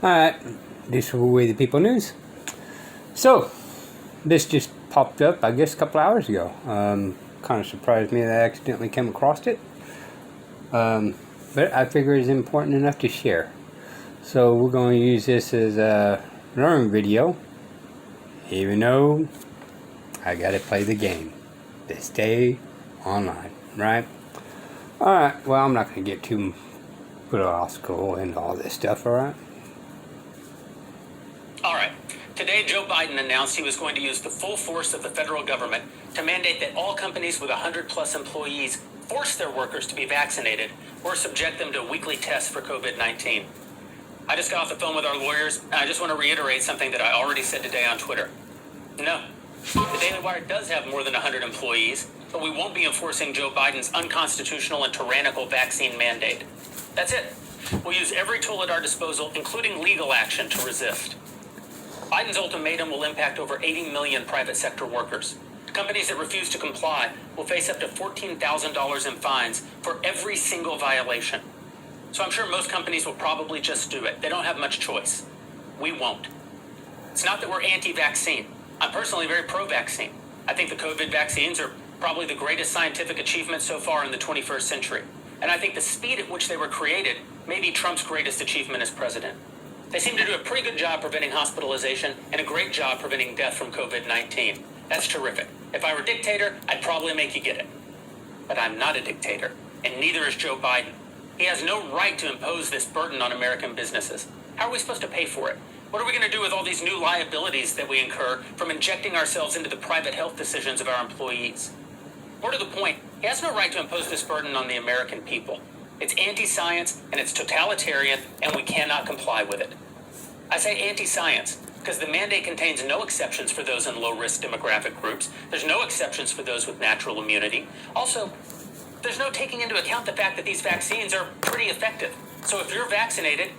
Alright, this will be the People News. So, this just popped up, I guess, a couple hours ago. Kind of surprised me that I accidentally came across it. But I figure it's important enough to share. So, we're going to use this as a learning video, even though I gotta play the game to stay online, right? Alright, well, I'm not going to get too philosophical into all this stuff, alright? All right. Today, Joe Biden announced he was going to use the full force of the federal government to mandate that all companies with 100-plus employees force their workers to be vaccinated or subject them to weekly tests for COVID-19. I just got off the phone with our lawyers, and I just want to reiterate something that I already said today on Twitter. No. The Daily Wire does have more than 100 employees, but we won't be enforcing Joe Biden's unconstitutional and tyrannical vaccine mandate. That's it. We'll use every tool at our disposal, including legal action, to resist. Biden's ultimatum will impact over 80 million private sector workers. Companies that refuse to comply will face up to $14,000 in fines for every single violation. So I'm sure most companies will probably just do it. They don't have much choice. We won't. It's not that we're anti-vaccine. I'm personally very pro-vaccine. I think the COVID vaccines are probably the greatest scientific achievement so far in the 21st century. And I think the speed at which they were created may be Trump's greatest achievement as president. They seem to do a pretty good job preventing hospitalization and a great job preventing death from COVID-19. That's terrific. If I were a dictator, I'd probably make you get it. But I'm not a dictator, and neither is Joe Biden. He has no right to impose this burden on American businesses. How are we supposed to pay for it? What are we going to do with all these new liabilities that we incur from injecting ourselves into the private health decisions of our employees? More to the point, he has no right to impose this burden on the American people. It's anti-science, and it's totalitarian, and we cannot comply with it. I say anti-science because the mandate contains no exceptions for those in low-risk demographic groups. There's no exceptions for those with natural immunity. Also, there's no taking into account the fact that these vaccines are pretty effective. So if you're vaccinated,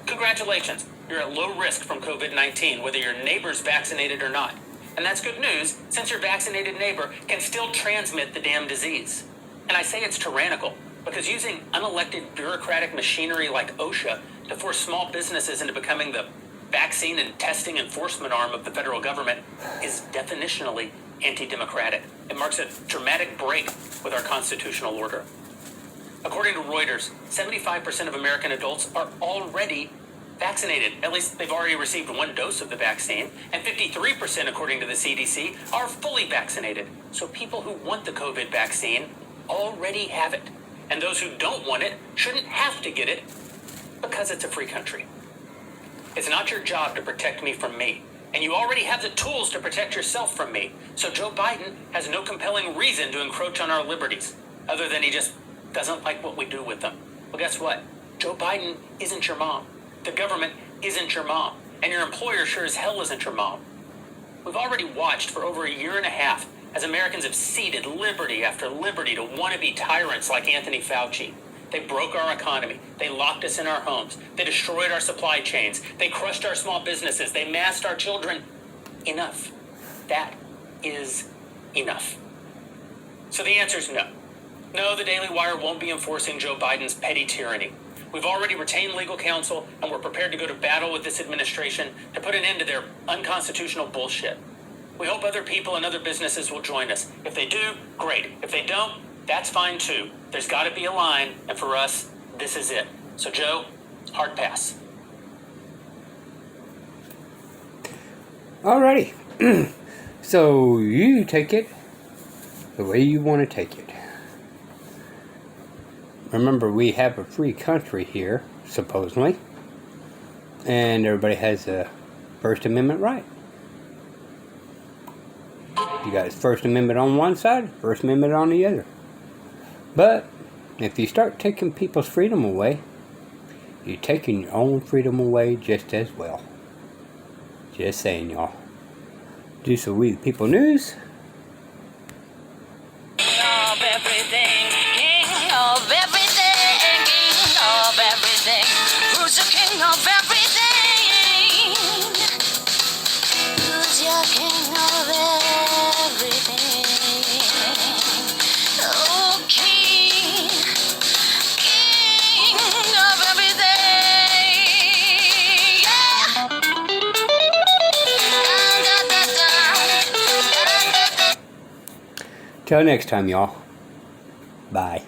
congratulations. You're at low risk from COVID-19, whether your neighbor's vaccinated or not. And that's good news, since your vaccinated neighbor can still transmit the damn disease. And I say it's tyrannical, because using unelected bureaucratic machinery like OSHA to force small businesses into becoming the vaccine and testing enforcement arm of the federal government is definitionally anti-democratic. It marks a dramatic break with our constitutional order. According to Reuters, 75% of American adults are already vaccinated. At least they've already received one dose of the vaccine, and 53%, according to the CDC, are fully vaccinated. So people who want the COVID vaccine already have it. And those who don't want it shouldn't have to get it because it's a free country. It's not your job to protect me from me. And you already have the tools to protect yourself from me. So Joe Biden has no compelling reason to encroach on our liberties, other than he just doesn't like what we do with them. Well, guess what? Joe Biden isn't your mom. The government isn't your mom. And your employer sure as hell isn't your mom. We've already watched for over a year and a half as Americans have ceded liberty after liberty to wannabe tyrants like Anthony Fauci. They broke our economy. They locked us in our homes. They destroyed our supply chains. They crushed our small businesses. They masked our children. Enough. That is enough. So the answer is no. No, the Daily Wire won't be enforcing Joe Biden's petty tyranny. We've already retained legal counsel, and we're prepared to go to battle with this administration to put an end to their unconstitutional bullshit. We hope other people and other businesses will join us. If they do, great. If they don't, that's fine too. There's got to be a line, and for us, this is it. So, Joe, hard pass. Alrighty. So, you take it the way you want to take it. Remember, we have a free country here, supposedly, and everybody has a First Amendment right. You got First Amendment on one side, First Amendment on the other. But if you start taking people's freedom away, you're taking your own freedom away just as well. Just saying, y'all. Do so we the People News. Of everything, king of everything, king of everything. Who's the king of everything? Who's your king of everything? Oh, king, king of everything. Till next time, y'all. Bye.